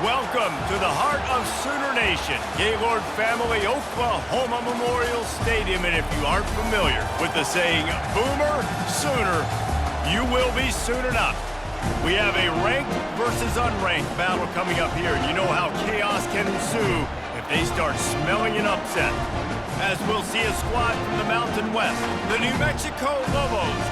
Welcome to the heart of Sooner Nation, Gaylord Family Oklahoma Memorial Stadium. And if you aren't familiar with the saying, Boomer Sooner, you will be soon enough. We have a ranked versus unranked battle coming up here, and you know how chaos can ensue if they start smelling an upset. As we'll see a squad from the Mountain West, the New Mexico Lobos,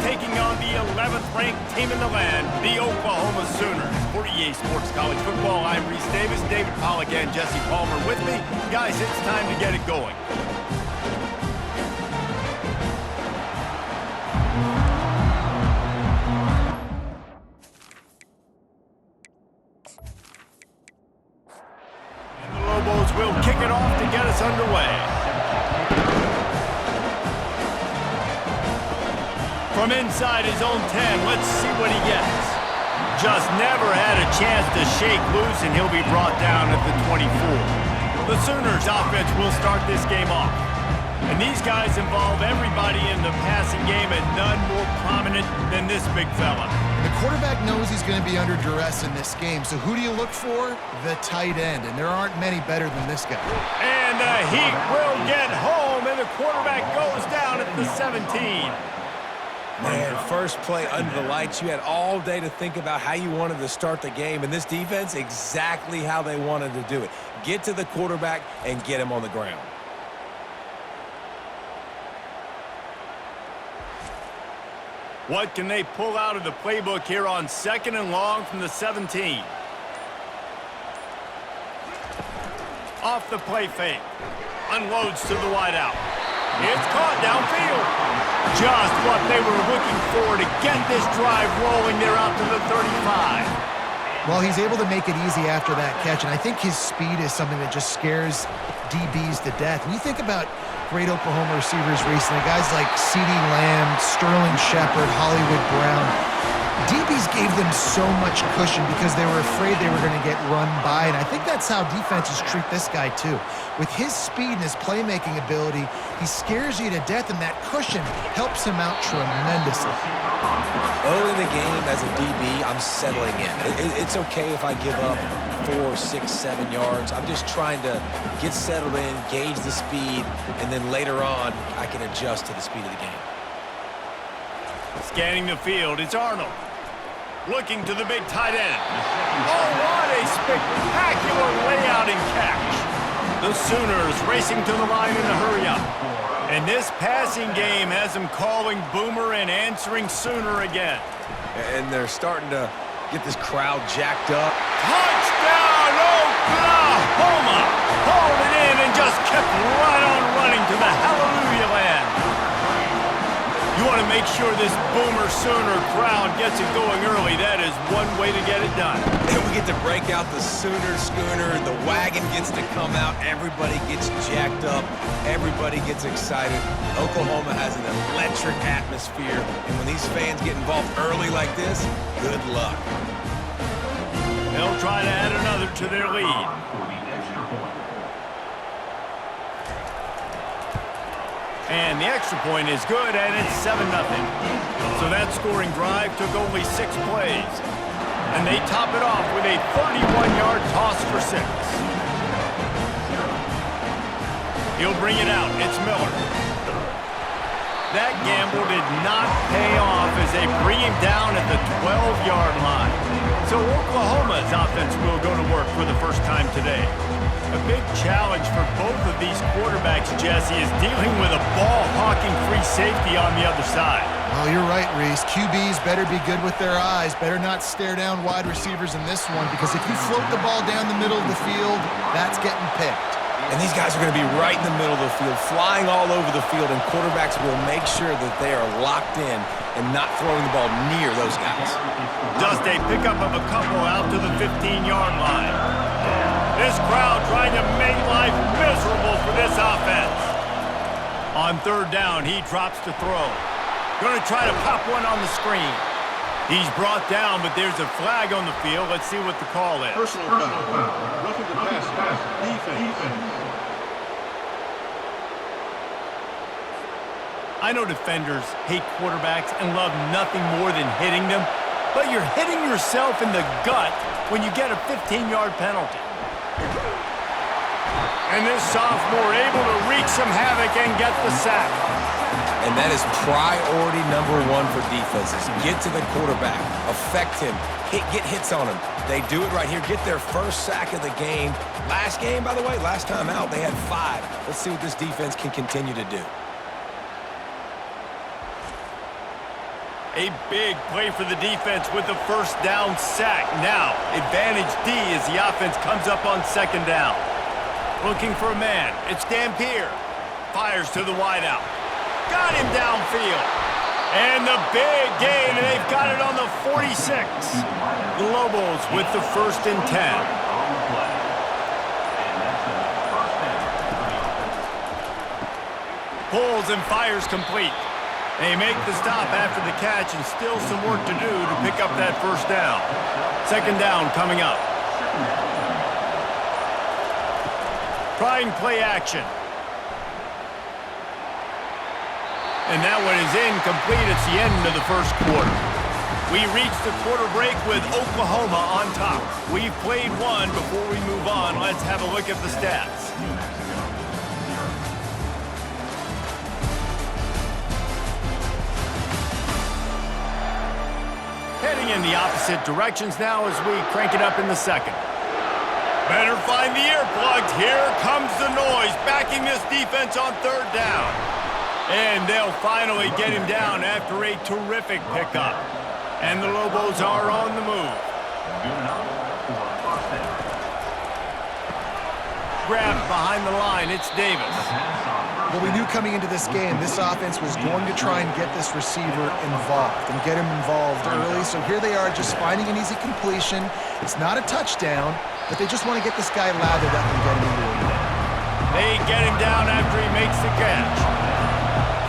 taking on the 11th ranked team in the land, the Oklahoma Sooners. For EA Sports College Football, I'm Reese Davis, David Pollack and Jesse Palmer with me. Guys, it's time to get it going. And the Lobos will kick it off to get us underway. From inside his own 10, let's see what he gets. Just never had a chance to shake loose, and he'll be brought down at the 24. The Sooners offense will start this game off. And these guys involve everybody in the passing game, and none more prominent than this big fella. The quarterback knows he's going to be under duress in this game, so who do you look for? The tight end, and there aren't many better than this guy. And the Heat will get home, and the quarterback goes down at the 17. Man, first play under the lights. You had all day to think about how you wanted to start the game, and this defense, exactly how they wanted to do it. Get to the quarterback and get him on the ground. What can they pull out of the playbook here on 2nd and long from the 17? Off the play fake. Unloads to the wideout. It's caught downfield. Just what they were looking for to get this drive rolling. They're out to the 35. Well, he's able to make it easy after that catch, and I think his speed is something that just scares DBs to death. When you think about great Oklahoma receivers recently, guys like CeeDee Lamb, Sterling Shepard, Hollywood Brown, DBs gave them so much cushion because they were afraid they were going to get run by, and I think that's how defenses treat this guy too. With his speed and his playmaking ability, he scares you to death, and that cushion helps him out tremendously. Early in the game, as a DB, I'm settling in. It's okay if I give up 4, 6, 7 yards. I'm just trying to get settled in, gauge the speed, and then later on, I can adjust to the speed of the game. Scanning the field, it's Arnold. Looking to the big tight end. Oh, what a spectacular layout and catch. The Sooners racing to the line in a hurry-up. And this passing game has them calling Boomer and answering Sooner again. And they're starting to get this crowd jacked up. Touchdown, Oklahoma! Hauled it in and just kept right on running to the hallelujah land. You want to make sure this Boomer Sooner crowd gets it going early. That is one way to get it done. And we get to break out the Sooner schooner. The wagon gets to come out. Everybody gets jacked up. Everybody gets excited. Oklahoma has an electric atmosphere. And when these fans get involved early like this, good luck. They'll try to add another to their lead. And the extra point is good, and it's 7-0. So that scoring drive took only 6 plays. And they top it off with a 31-yard toss for 6. He'll bring it out. It's Miller. That gamble did not pay off as they bring him down at the 12-yard line. So Oklahoma's offense will go to work for the first time today. A big challenge for both of these quarterbacks, Jesse, is dealing with a ball-hawking free safety on the other side. Well, you're right, Reese. QBs better be good with their eyes. Better not stare down wide receivers in this one, because if you float the ball down the middle of the field, that's getting picked. And these guys are going to be right in the middle of the field, flying all over the field, and quarterbacks will make sure that they are locked in and not throwing the ball near those guys. Just a pickup of a couple out to the 15-yard line. This crowd trying to make life miserable for this offense. On 3rd down, he drops to throw. Going to try to pop one on the screen. He's brought down, but there's a flag on the field. Let's see what the call is. Personal foul. Roughing the pass. Defense. I know defenders hate quarterbacks and love nothing more than hitting them, but you're hitting yourself in the gut when you get a 15-yard penalty. And this sophomore able to wreak some havoc and get the sack. And that is priority number one for defenses. Get to the quarterback, affect him, get hits on him. They do it right here, get their first sack of the game. Last game, by the way, last time out, they had 5. Let's see what this defense can continue to do. A big play for the defense with the first down sack. Now, advantage D as the offense comes up on second down. Looking for a man. It's Dampier. Fires to the wideout. Got him downfield. And the big gain, and they've got it on the 46. The Lobos with the 1st and 10. Pulls and fires complete. They make the stop after the catch, and still some work to do to pick up that first down. Second down coming up. Trying play action. And that one is incomplete. It's the end of the first quarter. We reach the quarter break with Oklahoma on top. We've played one. Before we move on, let's have a look at the stats. Heading in the opposite directions now as we crank it up in the second. Better find the earplugs. Here comes the noise, backing this defense on third down. And they'll finally get him down after a terrific pickup. And the Lobos are on the move. Grabbed behind the line, it's Davis. Well, we knew coming into this game, this offense was going to try and get this receiver involved and get him involved early. So here they are just finding an easy completion. It's not a touchdown, but they just want to get this guy lathered up and get him into it. They get him down after he makes the catch.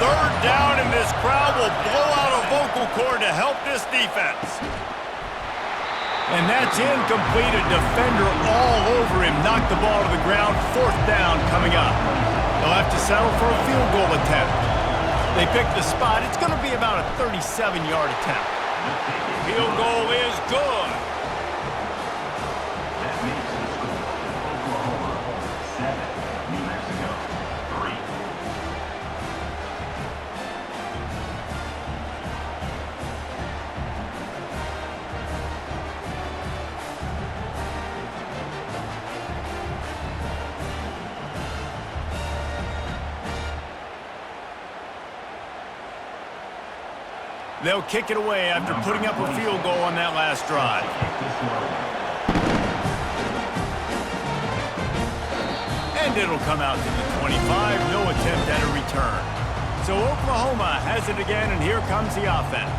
Third down, and this crowd will blow out a vocal cord to help this defense. And that's incomplete. A defender all over him. Knocked the ball to the ground. Fourth down coming up. They'll have to settle for a field goal attempt. They pick the spot. It's going to be about a 37-yard attempt. Field goal is good. That makes the score Oklahoma 7, New Mexico 3. They'll kick it away after putting up a field goal on that last drive. And it'll come out to the 25. No attempt at a return. So Oklahoma has it again, and here comes the offense.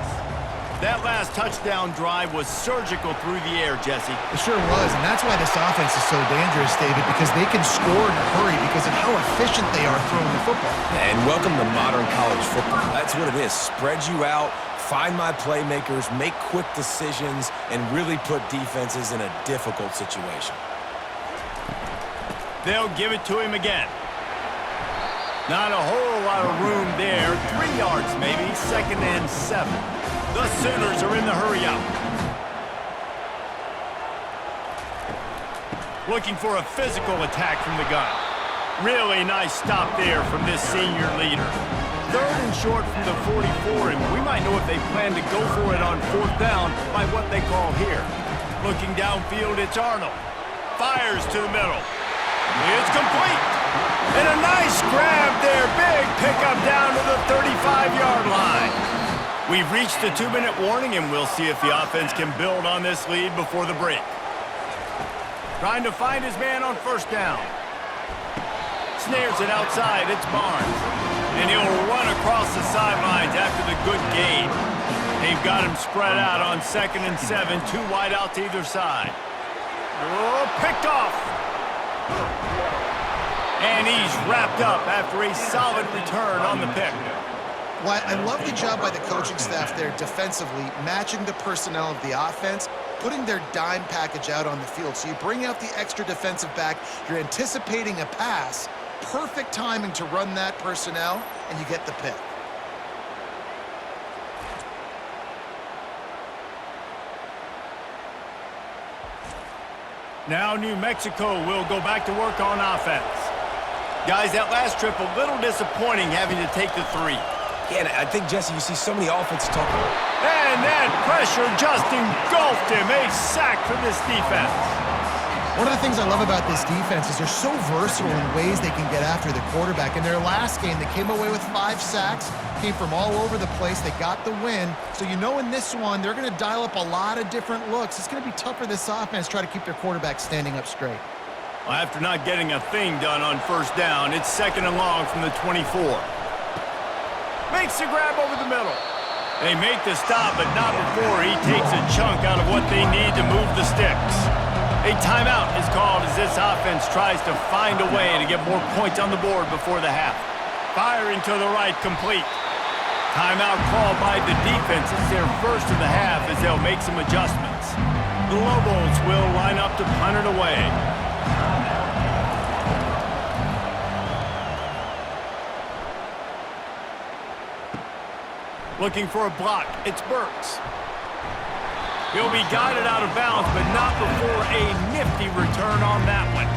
That last touchdown drive was surgical through the air, Jesse. It sure was, and that's why this offense is so dangerous, David, because they can score in a hurry because of how efficient they are throwing the football. And welcome to modern college football. That's what it is. Spread you out, find my playmakers, make quick decisions, and really put defenses in a difficult situation. They'll give it to him again. Not a whole lot of room there. 3 yards maybe, 2nd and 7. The Sooners are in the hurry-up. Looking for a physical attack from the gun. Really nice stop there from this senior leader. 3rd and short from the 44, and we might know if they plan to go for it on 4th down by what they call here. Looking downfield, it's Arnold. Fires to the middle. It's complete. And a nice grab there. Big pickup down to the 35-yard line. We've reached the 2-minute warning, and we'll see if the offense can build on this lead before the break. Trying to find his man on 1st down. Snares it outside. It's Barnes. And he'll run across the sidelines after the good gain. They've got him spread out on 2nd and 7. 2 wide out to either side. Oh, picked off. And he's wrapped up after a solid return on the pick. Well, I love the job by the coaching staff there defensively, matching the personnel of the offense, putting their dime package out on the field. So you bring out the extra defensive back, you're anticipating a pass, perfect timing to run that personnel, and you get the pick. Now New Mexico will go back to work on offense. Guys, that last trip, a little disappointing having to take the 3. Yeah, and I think, Jesse, you see so many offenses talking. And that pressure just engulfed him. A sack for this defense. One of the things I love about this defense is they're so versatile in ways they can get after the quarterback. In their last game, they came away with 5 sacks, came from all over the place. They got the win. So you know in this one, they're going to dial up a lot of different looks. It's going to be tough for this offense to try to keep their quarterback standing up straight. Well, after not getting a thing done on first down, it's 2nd and long from the 24. Makes the grab over the middle. They make the stop, but not before he takes a chunk out of what they need to move the sticks. A timeout is called as this offense tries to find a way to get more points on the board before the half. Firing to the right, complete. Timeout called by the defense. It's their first of the half as they'll make some adjustments. The Lobos will line up to punt it away. Looking for a block. It's Burks. He'll be guided out of bounds, but not before a nifty return on that one.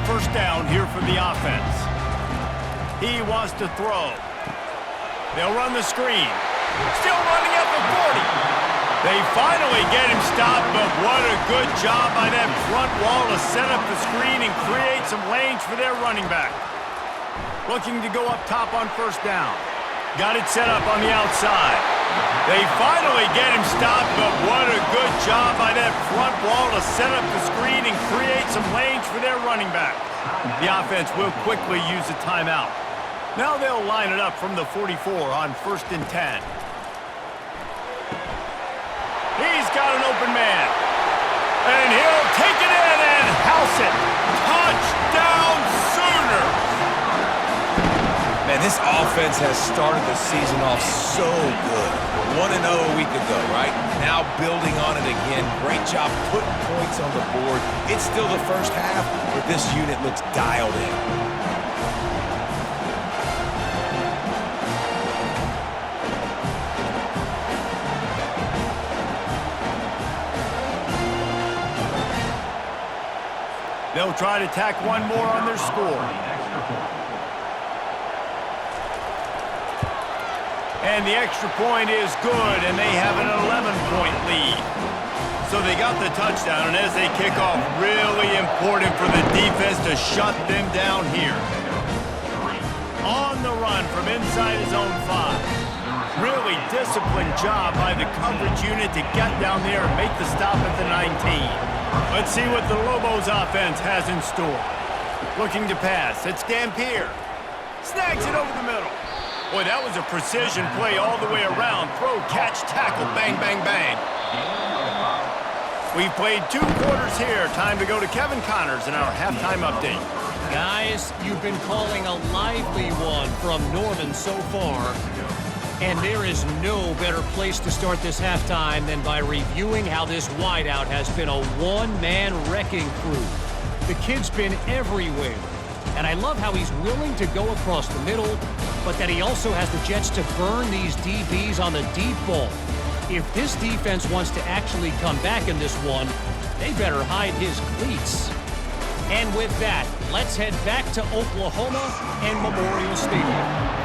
First down here for the offense. He wants to throw. They'll run the screen. Still running at the 40. They finally get him stopped, but what a good job by that front wall to set up the screen and create some lanes for their running back. Looking to go up top on first down. Got it set up on the outside. They finally get him stopped, but what a good job by that front wall to set up the screen and create some lanes for their running back. The offense will quickly use a timeout. Now they'll line it up from the 44 on 1st and 10. He's got an open man. And he'll take it in and house it. Touchdown Sooners! Man, this offense has started the season off so good. 1-0 a week ago, right? Now building on it again. Great job putting points on the board. It's still the first half, but this unit looks dialed in. They'll try to tack one more on their score. And the extra point is good, and they have an 11-point lead. So they got the touchdown, and as they kick off, really important for the defense to shut them down here. On the run from inside his own 5. Really disciplined job by the coverage unit to get down there and make the stop at the 19. Let's see what the Lobos offense has in store. Looking to pass. It's Dampier. Snags it over the middle. Boy, that was a precision play all the way around. Throw, catch, tackle, bang, bang, bang. We've played 2 quarters here. Time to go to Kevin Connors in our halftime update. Guys, you've been calling a lively one from Norman so far. And there is no better place to start this halftime than by reviewing how this wideout has been a one-man wrecking crew. The kid's been everywhere. And I love how he's willing to go across the middle, but that he also has the jets to burn these DBs on the deep ball. If this defense wants to actually come back in this one, they better hide his cleats. And with that, let's head back to Oklahoma and Memorial Stadium.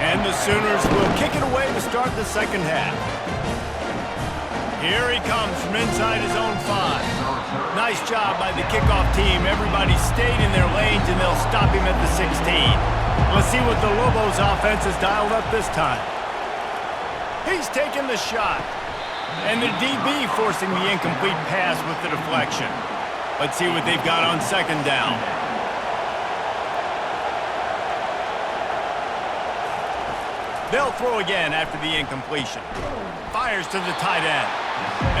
And the Sooners will kick it away to start the second half. Here he comes from inside his own 5. Nice job by the kickoff team. Everybody stayed in their lanes, and they'll stop him at the 16. Let's see what the Lobos offense has dialed up this time. He's taking the shot. And the DB forcing the incomplete pass with the deflection. Let's see what they've got on second down. They'll throw again after the incompletion. Fires to the tight end.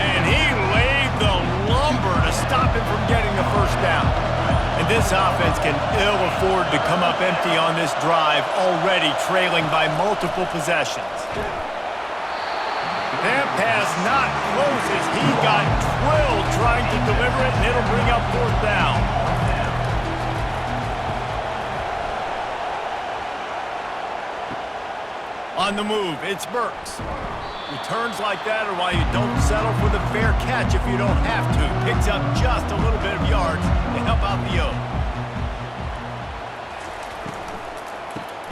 And he laid the lumber to stop him from getting the first down. And this offense can ill afford to come up empty on this drive, already trailing by multiple possessions. That pass not close as he got drilled trying to deliver it, and it'll bring up 4th down. On the move, it's Burks. Returns like that are why you don't settle for the fair catch if you don't have to. Picks up just a little bit of yards to help out the O.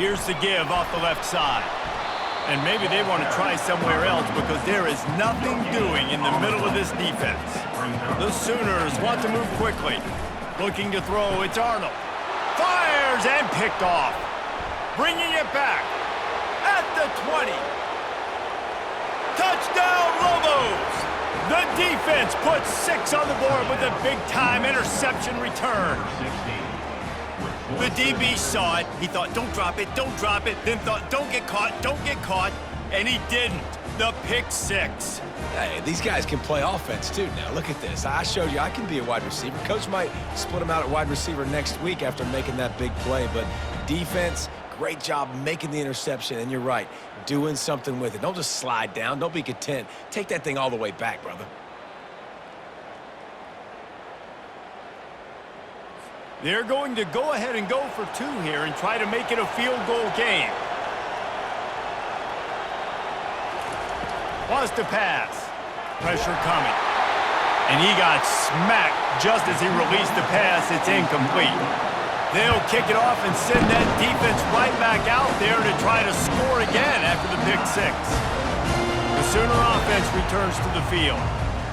Here's the give off the left side. And maybe they want to try somewhere else because there is nothing doing in the middle of this defense. The Sooners want to move quickly. Looking to throw, it's Arnold. Fires and picked off. Bringing it back at the 20. Touchdown, Lobos! The defense puts 6 on the board with a big-time interception return. The DB saw it. He thought, don't drop it, then thought, don't get caught, and he didn't. The pick 6. Hey, these guys can play offense, too. Now, look at this. I showed you I can be a wide receiver. Coach might split him out at wide receiver next week after making that big play, but defense, great job making the interception, and you're right, doing something with it. Don't just slide down. Don't be content. Take that thing all the way back, brother. They're going to go ahead and go for 2 here and try to make it a field goal game. Wants to pass. Pressure coming. And he got smacked just as he released the pass. It's incomplete. They'll kick it off and send that defense right back out there to try to score again after the pick 6. The Sooner offense returns to the field.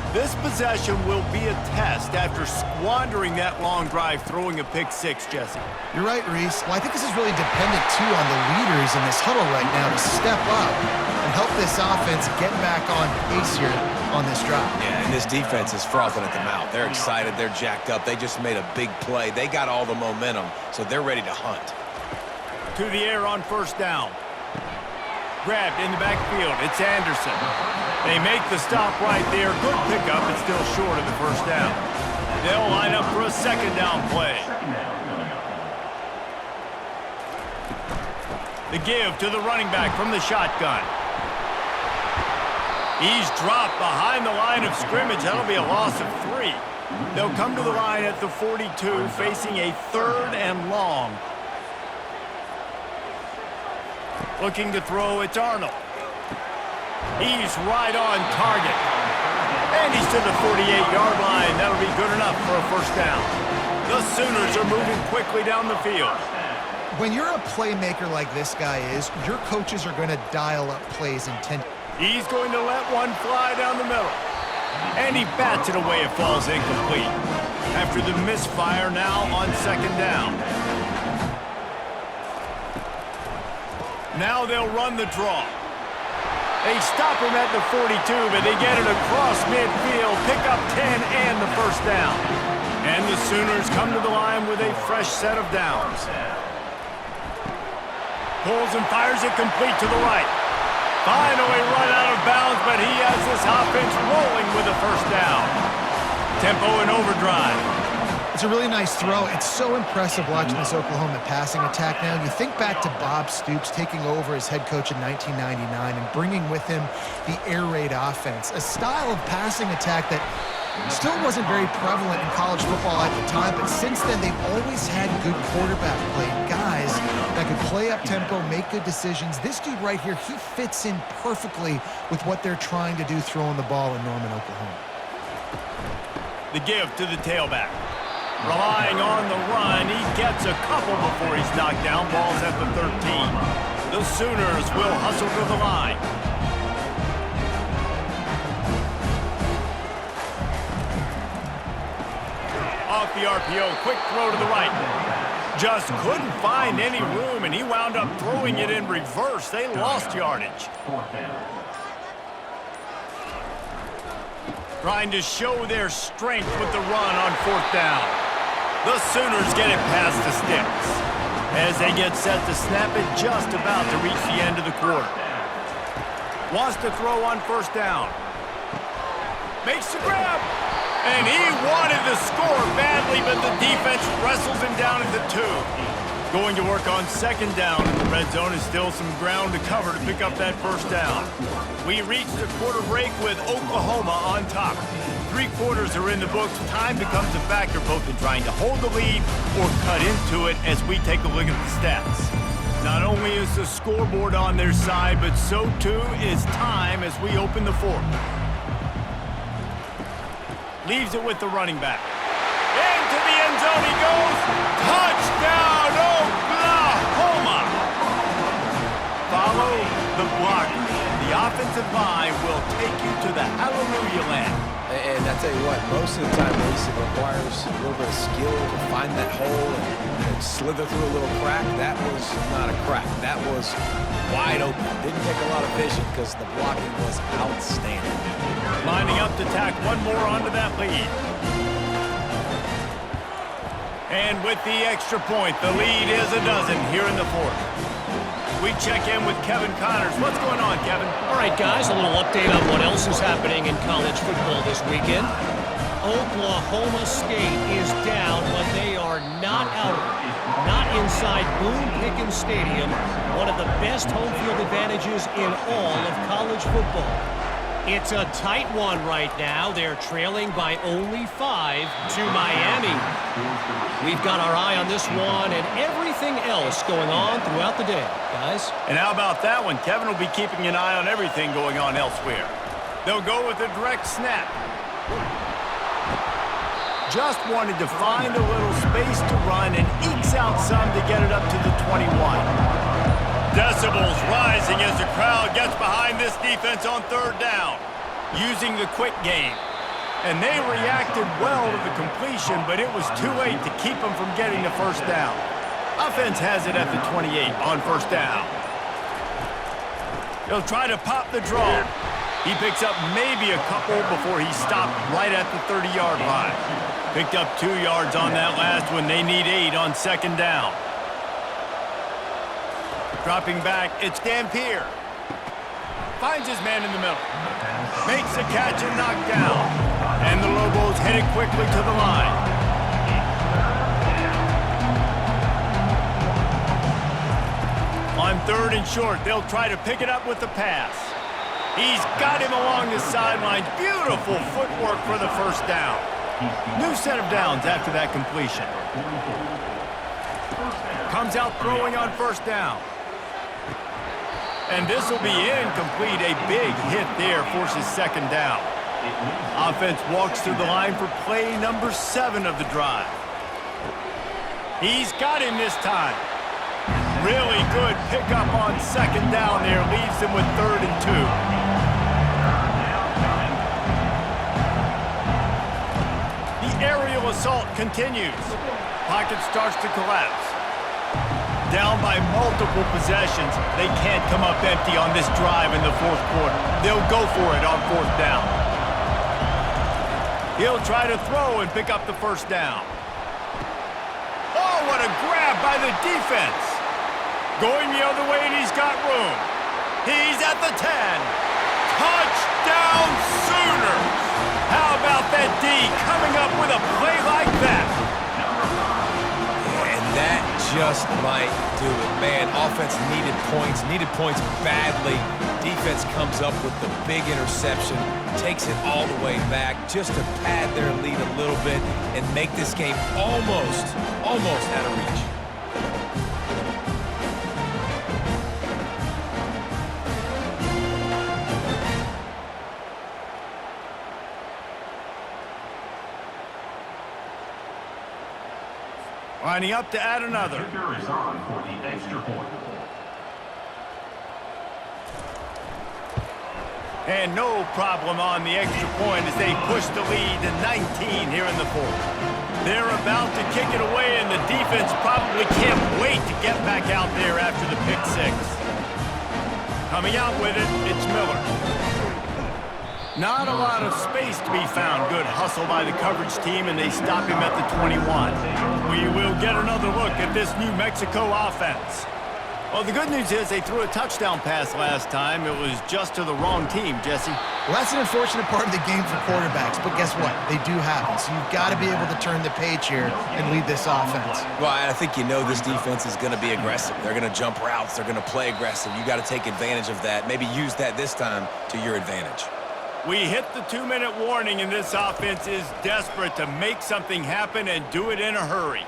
This possession will be a test after squandering that long drive throwing a pick 6, Jesse. You're right, Reese. Well, I think this is really dependent, too, on the leaders in this huddle right now to step up and help this offense get back on pace here on this drive. Yeah, and this defense is frothing at the mouth. They're excited. They're jacked up. They just made a big play. They got all the momentum, so they're ready to hunt. To the air on first down. Grabbed in the backfield. It's Anderson. They make the stop right there. Good pickup. It's still short of the first down. They'll line up for a second down play. The give to the running back from the shotgun. He's dropped behind the line of scrimmage. That'll be a loss of 3. They'll come to the line at the 42, facing a 3rd and long. Looking to throw, it's Arnold. He's right on target. And he's to the 48-yard line. That'll be good enough for a first down. The Sooners are moving quickly down the field. When you're a playmaker like this guy is, your coaches are going to dial up plays intentionally. He's going to let one fly down the middle. And he bats it away. It falls incomplete. After the misfire now on second down. Now they'll run the draw. They stop him at the 42, but they get it across midfield, pick up 10 and the first down. And the Sooners come to the line with a fresh set of downs. Pulls and fires it complete to the right. Finally run out of bounds, but he has this offense rolling with a first down. Tempo and overdrive. It's a really nice throw. It's so impressive watching this Oklahoma passing attack now. You think back to Bob Stoops taking over as head coach in 1999 and bringing with him the air raid offense, a style of passing attack that still wasn't very prevalent in college football at the time, but since then they've always had good quarterback play, guys that could play up tempo, make good decisions. This dude right here, he fits in perfectly with what they're trying to do throwing the ball in Norman, Oklahoma. The give to the tailback. Relying on the run, he gets a couple before he's knocked down. Ball's at the 13. The Sooners will hustle to the line. Off the RPO, quick throw to the right. Just couldn't find any room, and he wound up throwing it in reverse. They lost yardage. Trying to show their strength with the run on fourth down. The Sooners get it past the sticks. As they get set to snap it, just about to reach the end of the quarter. Wants to throw on first down. Makes the grab. And he wanted to score badly, but the defense wrestles him down at the 2. Going to work on second down in the red zone is still some ground to cover to pick up that first down. We reached the quarter break with Oklahoma on top. 3 quarters are in the books. Time becomes a factor both in trying to hold the lead or cut into it as we take a look at the stats. Not only is the scoreboard on their side, but so too is time as we open the fourth. Leaves it with the running back. Into the end zone he goes. Touchdown, Oklahoma! Follow the blocker. The offensive line will take you to the hallelujah land. And I tell you what, most of the time, Reese, it requires a little bit of skill to find that hole and slither through a little crack. That was not a crack. That was wide open. Didn't take a lot of vision because the blocking was outstanding. Lining up to tack one more onto that lead. And with the extra point, the lead is a dozen here in the fourth. We check in with Kevin Connors. What's going on, Kevin? All right, guys, a little update on what else is happening in college football this weekend. Oklahoma State is down, but they are not out of it. Not inside Boone Pickens Stadium, one of the best home field advantages in all of college football. It's a tight one right now. They're trailing by only 5 to Miami. We've got our eye on this one and everything else going on throughout the day, guys. And how about that one? Kevin will be keeping an eye on everything going on elsewhere. They'll go with a direct snap. Just wanted to find a little space to run and ekes out some to get it up to the 21. Decibels rising as the crowd gets behind this defense on third down, using the quick game. And they reacted well to the completion, but it was too late to keep them from getting the first down. Offense has it at the 28 on first down. He'll try to pop the draw. He picks up maybe a couple before he stopped right at the 30-yard line. Picked up 2 yards on that last one. They need 8 on second down. Dropping back, it's Dampier. Finds his man in the middle. Makes the catch and knocked down. And the Lobos headed quickly to the line. On third and short, they'll try to pick it up with the pass. He's got him along the sidelines. Beautiful footwork for the first down. New set of downs after that completion. Comes out throwing on first down. And this will be incomplete. A big hit there forces second down. Offense walks through the line for play number 7 of the drive. He's got him this time. Really good pickup on second down there. Leaves him with 3rd and 2. The aerial assault continues. Pocket starts to collapse. Down by multiple possessions, they can't come up empty on this drive in the fourth quarter. They'll go for it on fourth down. He'll try to throw and pick up the first down. Oh, what a grab by the defense. Going the other way, and he's got room. He's at the 10. Touchdown, Sooners! How about that D coming up with a play like that? That just might do it. Man, offense needed points badly. Defense comes up with the big interception, takes it all the way back just to pad their lead a little bit and make this game almost out of reach. Lining up to add another. Kicker is on for the extra point. And no problem on the extra point as they push the lead to 19 here in the fourth. They're about to kick it away, and the defense probably can't wait to get back out there after the pick 6. Coming out with it, it's Miller. Not a lot of space to be found. Good hustle by the coverage team, and they stop him at the 21. We will get another look at this New Mexico offense. Well, the good news is they threw a touchdown pass last time. It was just to the wrong team, Jesse. Well, that's an unfortunate part of the game for quarterbacks, but guess what? They do happen, so you've got to be able to turn the page here and lead this offense. Well, I think you know this defense is going to be aggressive. They're going to jump routes. They're going to play aggressive. You got to take advantage of that. Maybe use that this time to your advantage. We hit the 2-minute warning, and this offense is desperate to make something happen and do it in a hurry.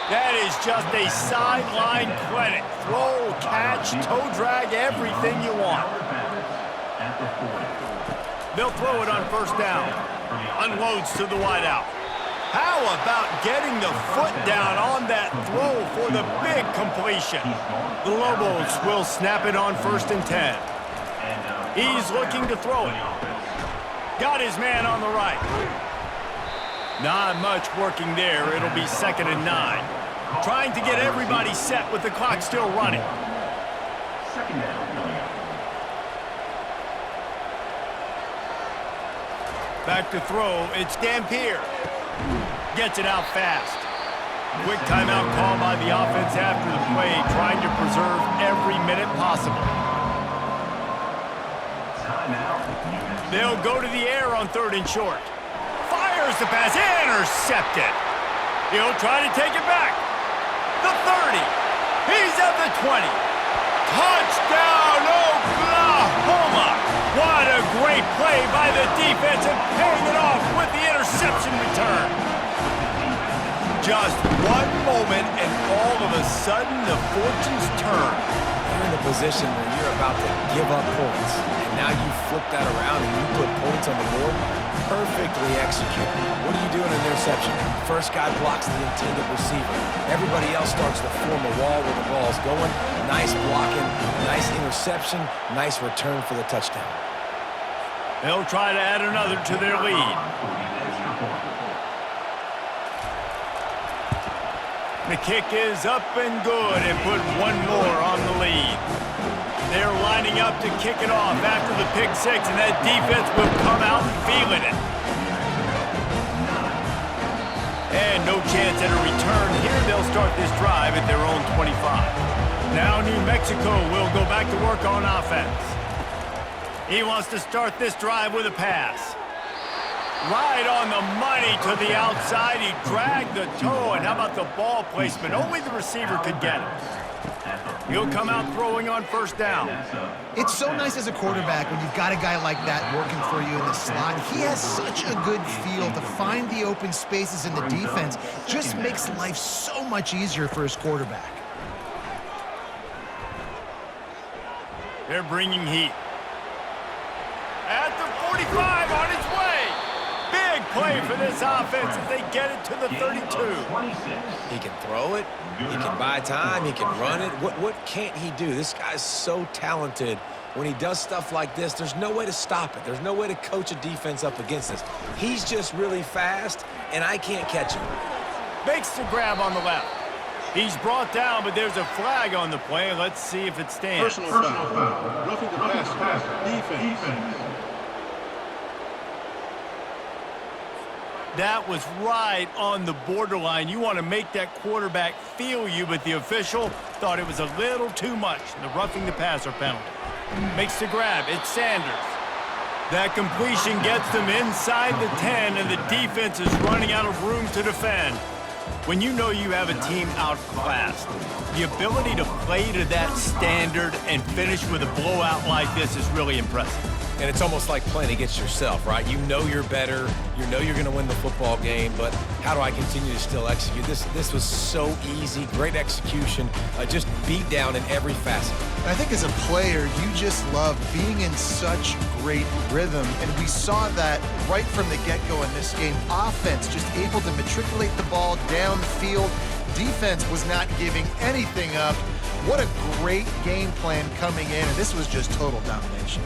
That is just a sideline clinic. Throw, catch, toe drag, everything you want. At the 40. They'll throw it on first down. Unloads to the wideout. How about getting the foot down on that throw for the big completion? The Lobos will snap it on 1st and 10. He's looking to throw it. Got his man on the right. Not much working there. It'll be 2nd and 9. Trying to get everybody set with the clock still running. Second down coming up. Back to throw. It's Dampier. Gets it out fast. Quick timeout call by the offense after the play, trying to preserve every minute possible. Timeout. They'll go to the air on 3rd and short. Fires the pass. Intercepted. He'll try to take it back. The 30. He's at the 20. Touchdown, Oklahoma! What a great play by the defense and paying it off with the interception return. Just one moment and all of a sudden the fortunes turn. You're in a position where you're about to give up points, and now you flip that around and you put points on the board. Perfectly executed. What do you do in an interception? First guy blocks the intended receiver. Everybody else starts to form a wall where the ball's going. Nice blocking, nice interception, nice return for the touchdown. They'll try to add another to their lead. The kick is up and good and put one more on the lead. They're lining up to kick it off after the pick six, and that defense will come out feeling it. And no chance at a return here. They'll start this drive at their own 25. Now New Mexico will go back to work on offense. He wants to start this drive with a pass. Right on the money to the outside. He dragged the toe, and how about the ball placement? Only the receiver could get it. He'll come out throwing on 1st down. It's so nice as a quarterback when you've got a guy like that working for you in the slot. He has such a good feel to find the open spaces in the defense. Just makes life so much easier for his quarterback. They're bringing heat. At the 45, on its way. Big play for this offense as they get it to the 32. He can throw it. He can buy time. He can run it. What can't he do? This guy's so talented. When he does stuff like this, there's no way to stop it. There's no way to coach a defense up against this. He's just really fast, and I can't catch him. Makes the grab on the left. He's brought down, but there's a flag on the play. Let's see if it stands. Personal foul. Roughing the passer. Defense. That was right on the borderline. You want to make that quarterback feel you, but the official thought it was a little too much. The roughing the passer penalty. Makes the grab. It's Sanders. That completion gets them inside the 10, and the defense is running out of room to defend. When you know you have a team outclassed, the ability to play to that standard and finish with a blowout like this is really impressive. And it's almost like playing against yourself, right? You know you're better. You know you're going to win the football game, but how do I continue to still execute? This was so easy. Great execution. Just beat down in every facet. I think as a player, you just love being in such great rhythm, and we saw that right from the get-go in this game. Offense just able to matriculate the ball downfield. Defense was not giving anything up. What a great game plan coming in, and this was just total domination.